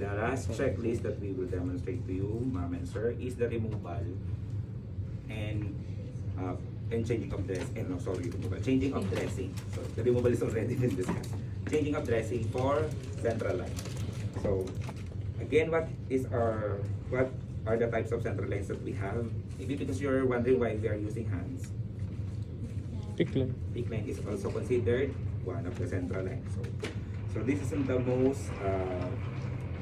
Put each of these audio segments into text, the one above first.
The last checklist that we will demonstrate to you, ma'am and sir, is the removal and uh, changing of dress. No, sorry, removal. Changing of dressing. So the removal is already been discussed. Changing of dressing for central line. So again, what are the types of central lines that we have? Maybe because you're wondering why we are using hands. Pick line. Peak line is also considered one of the central lines. So this is the most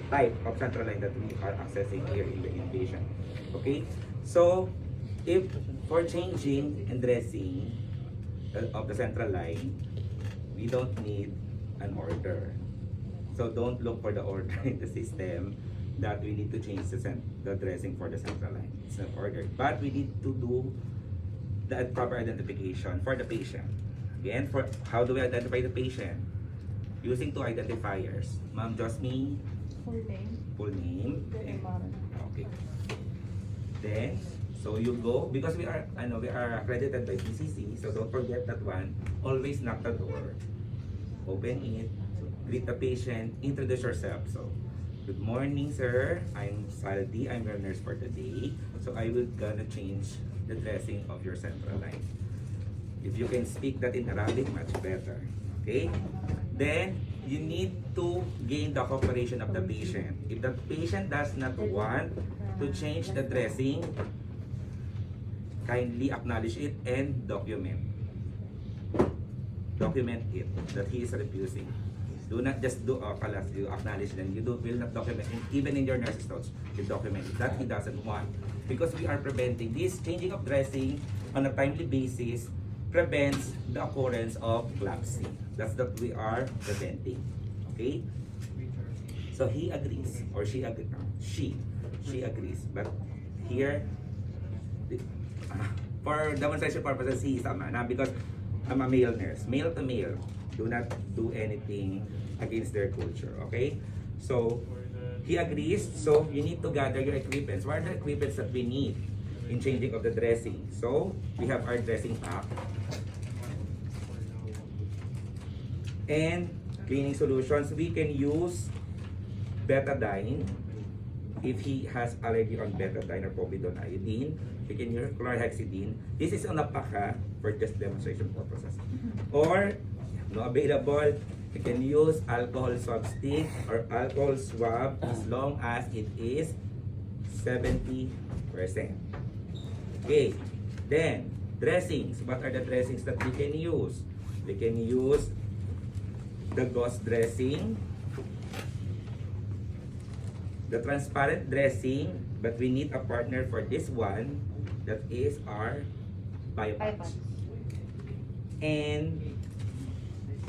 type of central line that we are accessing here in the inpatient. Okay, so if for changing and dressing of the central line, we don't need an order. So don't look for the order in the system that we need to change the dressing for the central line. It's not ordered, but we need to do the proper identification for the patient. Again, for how do we identify the patient? Using two identifiers. Ma'am Josmi, Full name. full name. Then modern. Okay. Then, so you go, because we are accredited by CVC, so don't forget that one. Always knock the door, open it, greet the patient, introduce yourself. So, good morning, sir. I'm Saldi. I'm your nurse for today. So I will gonna change the dressing of your central line. If you can speak that in Arabic, much better. Okay? Then, you need to gain the cooperation of the patient. If the patient does not want to change the dressing, kindly acknowledge it and document. Document it that he is refusing. Do not just do kalas, you acknowledge them. You will not document it. Even in your nurse's notes, you document it that he doesn't want. Because we are preventing this changing of dressing on a timely basis prevents the occurrence of collapsing. That's what we are preventing. Okay? So he agrees or she agrees. She agrees. But here, for demonstration purposes, he is a man. Because I'm a male nurse. Male to male. Do not do anything against their culture. Okay? So, he agrees. So, you need to gather your equipments. What are the equipments that we need in changing of the dressing? So, we have our dressing pack. And cleaning solutions. We can use betadine. If he has allergy on betadine or povidone iodine, we can use chlorhexidine. This is on a pack for just demonstration purposes. Or, no available, you can use alcohol swab stick or alcohol swab as long as it is 70%. Okay, then dressings. What are the dressings that we can use? We can use the gauze dressing, the transparent dressing, but we need a partner for this one, that is our biopatch. And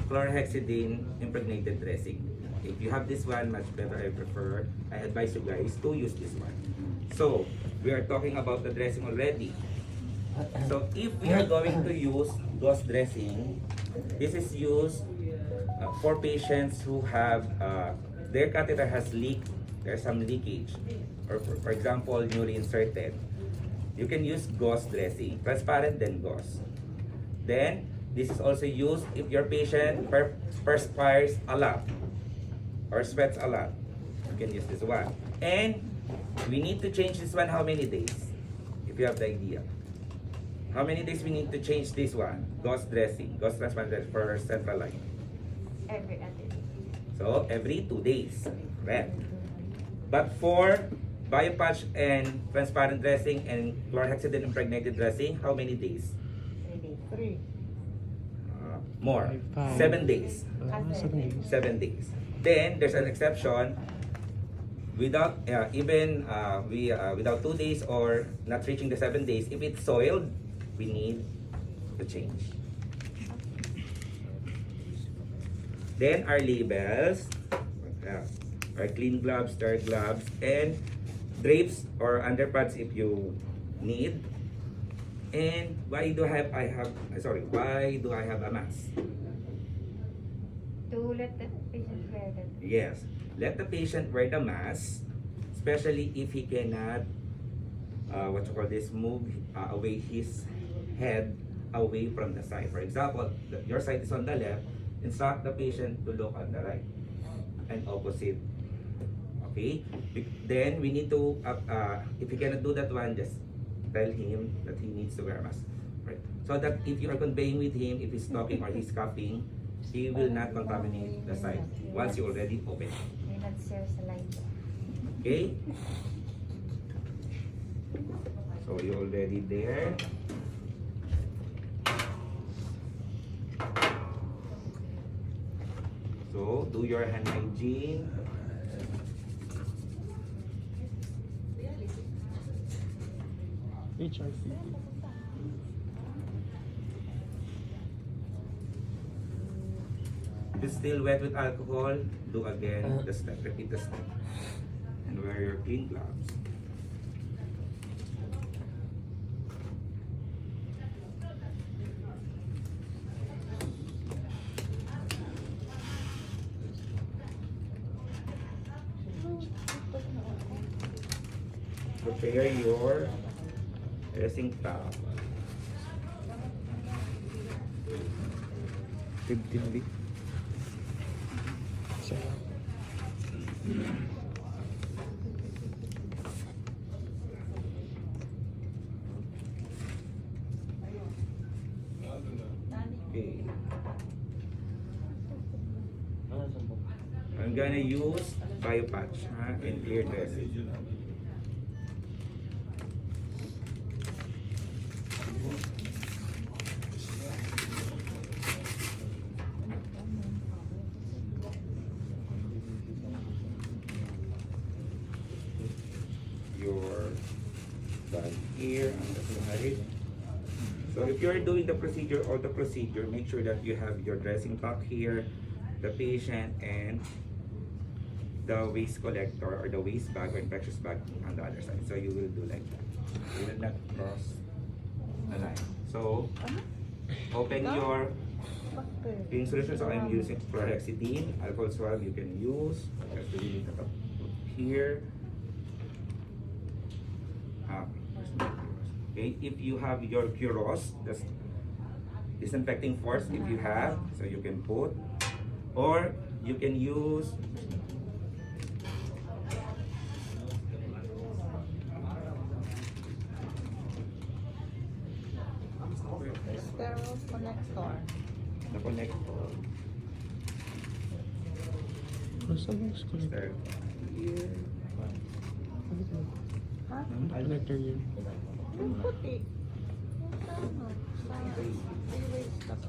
chlorhexidine impregnated dressing. If you have this one, much better. I advise you guys to use this one. So, we are talking about the dressing already. So, if we are going to use gauze dressing, this is used for patients who have, their catheter has leaked, there's some leakage, or for example, newly inserted. You can use gauze dressing, transparent then gauze. Then, this is also used if your patient perspires a lot or sweats a lot. You can use this one. And we need to change this one how many days? If you have the idea. How many days we need to change this one? Gauze dressing, gauze transparent dressing for central line. Every other day. So, every 2 days. Correct. But for biopatch and transparent dressing and chlorhexidine impregnated dressing, how many days? 3 days. 3. More. 5. 7 days. 7 days. 7 days. Then there's an exception. Without without 2 days or not reaching the 7 days, if it's soiled, we need to change. Then our labels, our clean gloves, sterile gloves, and drapes or underpads if you need. And why do I have a mask? To let the patient wear them. Yes, let the patient wear the mask, especially if he cannot, move away his head away from the side. For example, your side is on the left, instruct the patient to look on the right and opposite. Okay? Then we need to, if you cannot do that one, just tell him that he needs to wear a mask. Right? So that if you are conveying with him, if he's talking or he's coughing, he will not contaminate the site once you already open. May nag-share sa live. Okay? So you're already there. So do your hand hygiene. HRCT. If it's still wet with alcohol, do again the step, repeat the step. And wear your clean gloves. Prepare your dressing towel. 15 week. So, Okay. I'm gonna use bio patch and clear dressing. Your bag here on the side. So if you're doing the procedure or the procedure, make sure that you have your dressing cup here, the patient, and the waste collector or the waste bag or infectious bag on the other side. So you will do like that. You will not cross the line. So open your clean solution. So I'm using chlorhexidine, alcohol swab you can use. Just really put here. Okay, if you have your Puros, that's disinfecting force if you have, so you can put, or you can use Sterile connector. the connector. basta mo sa connector. Start here. Ha? Connector yun. Yung puti. Yung sa ano? Sa three-way stop.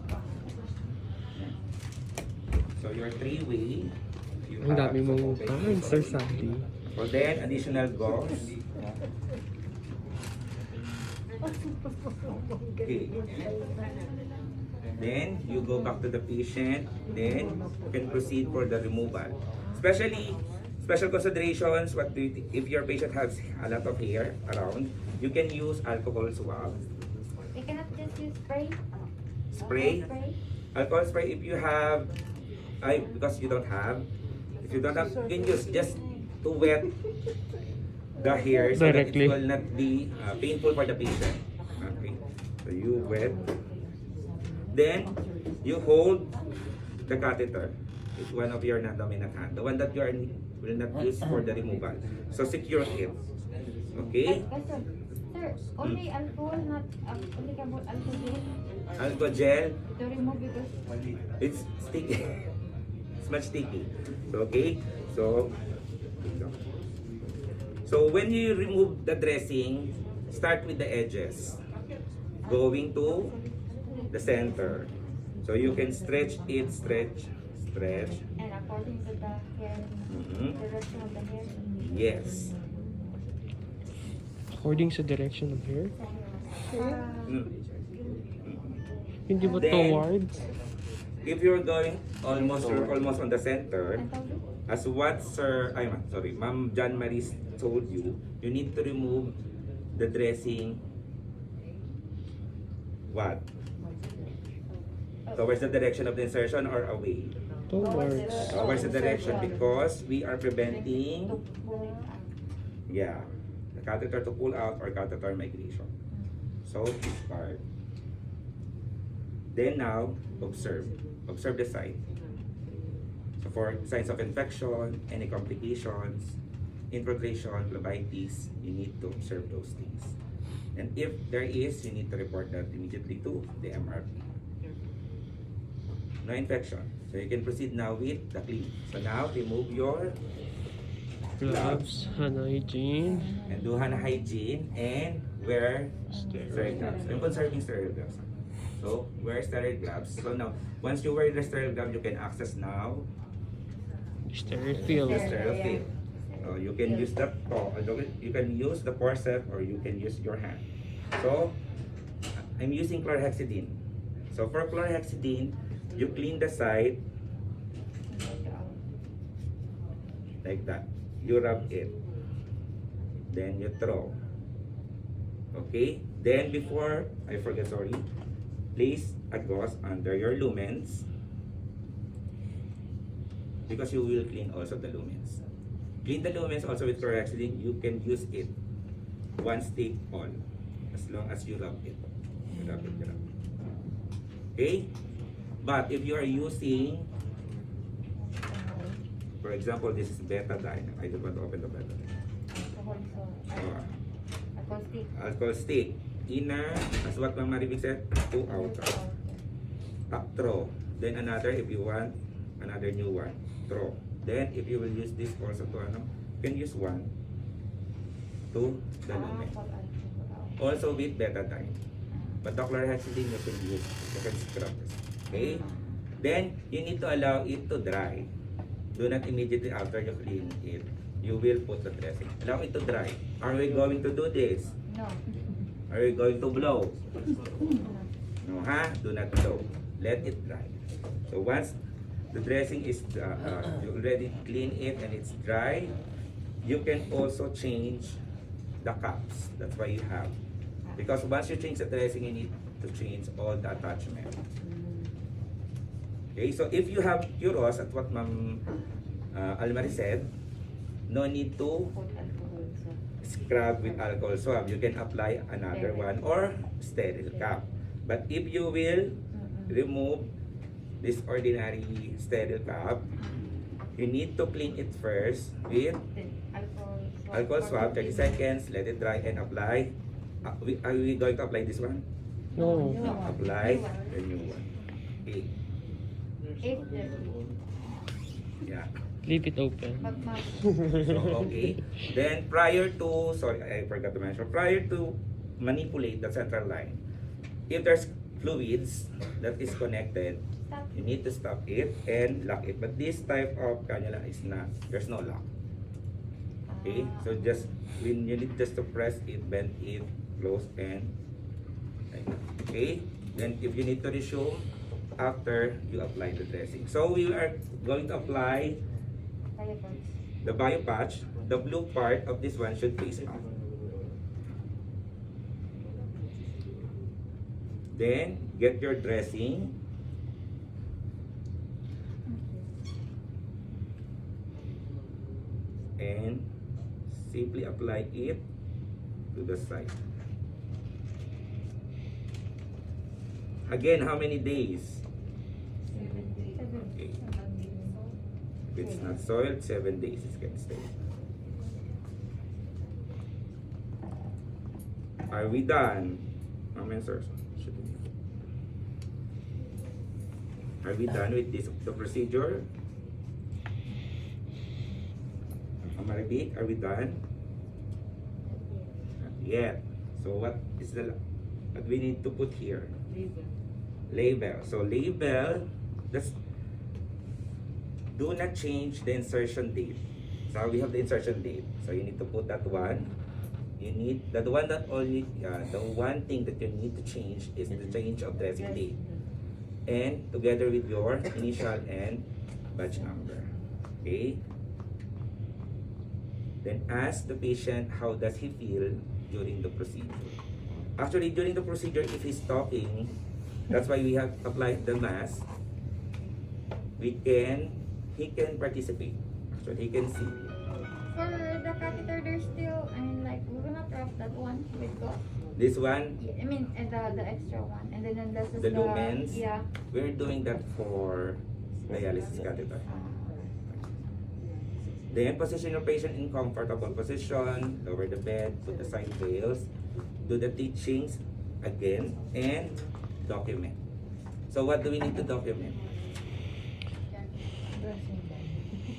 So your three-way. You Ang have dami mong some open answer here. sa akin. So then additional gauze. Okay. Then you go back to the patient. Then you can proceed for the removal. Especially special considerations. What do you if your patient has a lot of hair around, you can use alcohol swab. We cannot just use spray. Spray. Alcohol spray if you have, because you don't have. If you don't have, you can use just to wet the hair so that it Directly. will not be painful for the patient. Okay. So you wet. Then you hold the catheter with one of your non-dominant hand, the one that you will not use for the removal. So secure it. Okay. Sir, only alcohol, not only alcohol gel Alcohol gel. to remove because It's sticky. It's much sticky. So, okay. So when you remove the dressing, start with the edges, going to the center. So you can stretch it, stretch. and according to the hair, direction of the hair. Yes. According sa direction of hair. Mm. Hindi ba Then, towards? If you're going almost on the center, as what Ma'am John Marie told you, you need to remove the dressing. What? Towards the direction of the insertion or away? Towards. Towards the direction because we are preventing, the catheter to pull out or catheter migration. So this part. Then now, observe the site. So for signs of infection, any complications, infiltration, phlebitis, you need to observe those things. And if there is, you need to report that immediately to the MRP. No infection. So you can proceed now with the clean. So now remove your Gloves, hand hygiene. and do hand hygiene and wear sterile gloves. I'm conserving sterile gloves. So wear sterile gloves. So now, once you wear the sterile gloves, you can access now Sterile field. the sterile field. You can use the you can use the forceps or you can use your hand. So I'm using chlorhexidine. So for chlorhexidine, you clean the side like that. You rub it. Then you throw. Okay? Then before, I forget, sorry. Place a gauze under your lumens. Because you will clean also the lumens. Clean the lumens also with chlorhexidine. You can use it. One stick on. As long as you rub it. You rub it, you rub it. Okay? But if you are using, for example, this is betadine. I don't want to open the betadine. Alcohol stick. Inner, as what Ma'am Maribig said, 2 outer. Top throw. Then another, if you want, another new one. Throw. Then, if you will use this also to you can use one to the lumen. Also with betadine. But the chlorhexidine you can use. You can scrub this. Okay? Then, you need to allow it to dry. Do not immediately after you clean it. You will put the dressing. Allow it to dry. Are we going to do this? No. Are we going to blow? No, ha? Do not blow. Let it dry. So once the dressing is, you already clean it and it's dry, you can also change the cups. That's why you have. Because once you change the dressing, you need to change all the attachment. Okay, so if you have Puros, at what Ma'am Almari said, no need to scrub with alcohol swab. You can apply another one or sterile cap. But if you will remove this ordinary sterile cap, you need to clean it first with alcohol swab, 30 seconds, let it dry and apply. Are we going to apply this one? No. Apply the new one. Okay. Yeah. Leave it open. So, okay. Then, prior to, sorry, I forgot to mention, prior to manipulate the central line, if there's fluids that is connected, you need to stop it and lock it. But this type of cannula is not, there's no lock. Okay? So, just, when you need just to press it, bend it, close, and like that. Okay? Then, if you need to resume, after you apply the dressing. So, we are going to apply the bio patch. The blue part of this one should face out. Then, get your dressing. And simply apply it to the side. Again, how many days? Okay. If it's not soiled, 7 days it can stay. Are we done? Are we done with this the procedure? Maribik, are we done? Not yet. So what is the what we need to put here? Label. So label, that's, do not change the insertion date. So we have the insertion date. So you need to put that one. You need the one that only the one thing that you need to change is the change of dressing date, and together with your initial and batch number. Okay. Then ask the patient how does he feel during the procedure. Actually, during the procedure, if he's talking, that's why we have applied the mask. He can participate. Actually, he can see. For the catheter, there's still, I mean, like, we're gonna drop that one with God. This one, Yeah, I mean, the extra one. And then this is the lumens, Yeah. we're doing that for dialysis catheter. Then position your patient in comfortable position, lower the bed, put the side veils, do the teachings again, and document. So what do we need to document?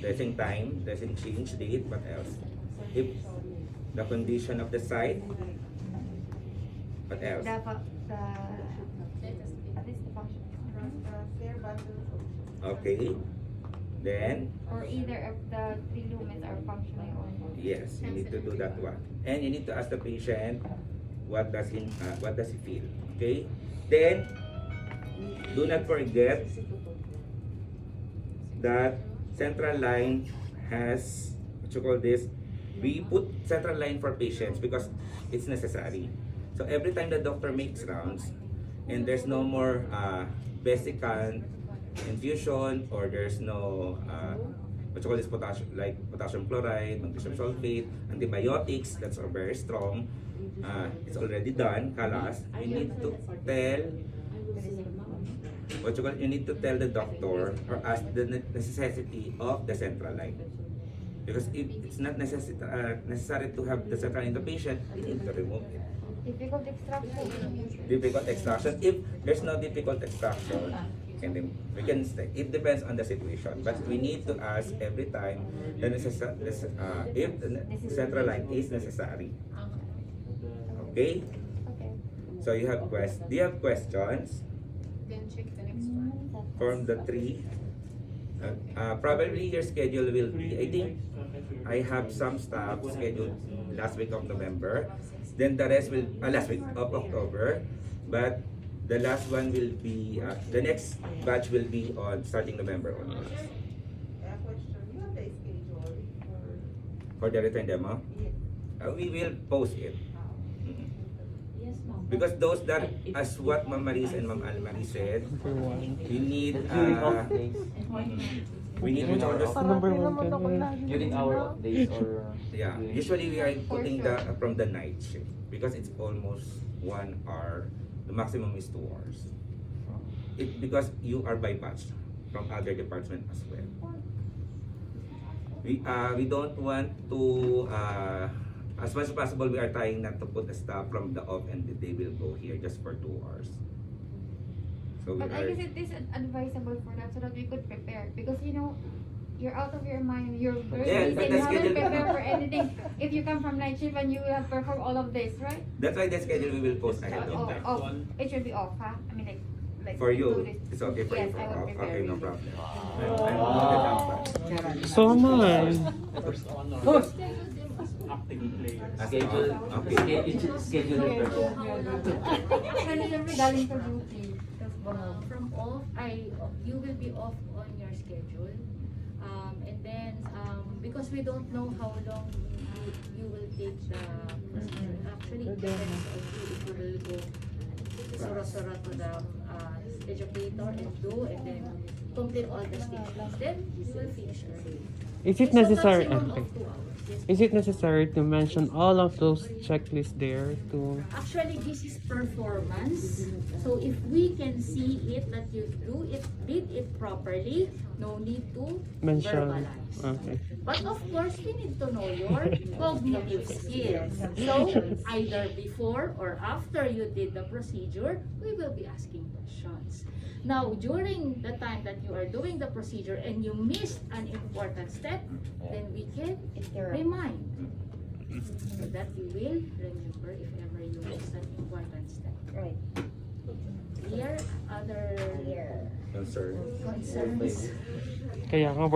Dressing time, dressing change date, what else? If the condition of the site, what else? The at least the function. Okay. Then, Or either if the 3 lumens are functioning or not. yes, you need to do that one. And you need to ask the patient what does he feel. Okay? Then, do not forget that central line has, what you call this, we put central line for patients because it's necessary. So every time the doctor makes rounds and there's no more vesicant infusion, or there's no what you call this, potassium chloride, magnesium sulfate, antibiotics that's are very strong, it's already done, kalas, you need to tell you need to tell the doctor or ask the necessity of the central line. Because if it's not necessary to have the central line in the patient, you need to remove it. Difficult extraction. Difficult extraction. If there's no difficult extraction, and then we can stay. It depends on the situation, but we need to ask every time the if the central line is necessary. Okay. Okay. So you have do you have questions Then check the next one. from the 3? Probably your schedule will be, I think I have some stuff scheduled last week of November. Then the rest will, last week of October. But the last one will be, the next batch will be on starting November onwards. Question, you have the schedule For the return demo, we will post it. Yes, ma'am. Because those that, as what Ma'am Maris and Ma'am Almarie said, Number 1. we need, During off days. we need to notice. Number 1 ka na. During our off days or Yeah, usually we are putting the from the night shift because it's almost 1 hour. The maximum is 2 hours. Because you are by batch from other department as well. We don't want to as much as possible we are trying not to put the staff from the off and they will go here just for 2 hours. So we But I are, guess it is advisable for that so that we could prepare. Because you know, you're out of your mind, you're very Yeah, busy, but and you the haven't schedule- prepared for anything. If you come from night shift and you will have performed all of this, right? that's why the schedule we will post ahead of Oh, time. oh, it should be off, huh? I mean, like For do you, this. it's okay for Yes, you. I will prepare Okay, no really. problem. I'm good at that. So am I. schedule, Okay. schedule your Actually, you're galing sa duty. From off, you will be off on your schedule. And then, because we don't know how long you will take the procedure. Actually, it depends on you if you will go sura-sura to the educator and do, and then complete all the stations. Then, you will finish early. Is it So necessary? maximum Okay. of 2 hours. Yes. Is it necessary to mention all of those checklists there to Actually, this is performance. So if we can see it that you did it properly, no need to mention? verbalize. Okay. But of course, we need to know your cognitive skills. So either before or after you did the procedure, we will be asking questions. Now, during the time that you are doing the procedure and you missed an important step, then we can remind so that you will remember if ever you missed an important step. Right. Clear? Other Concern. concerns? Kaya nga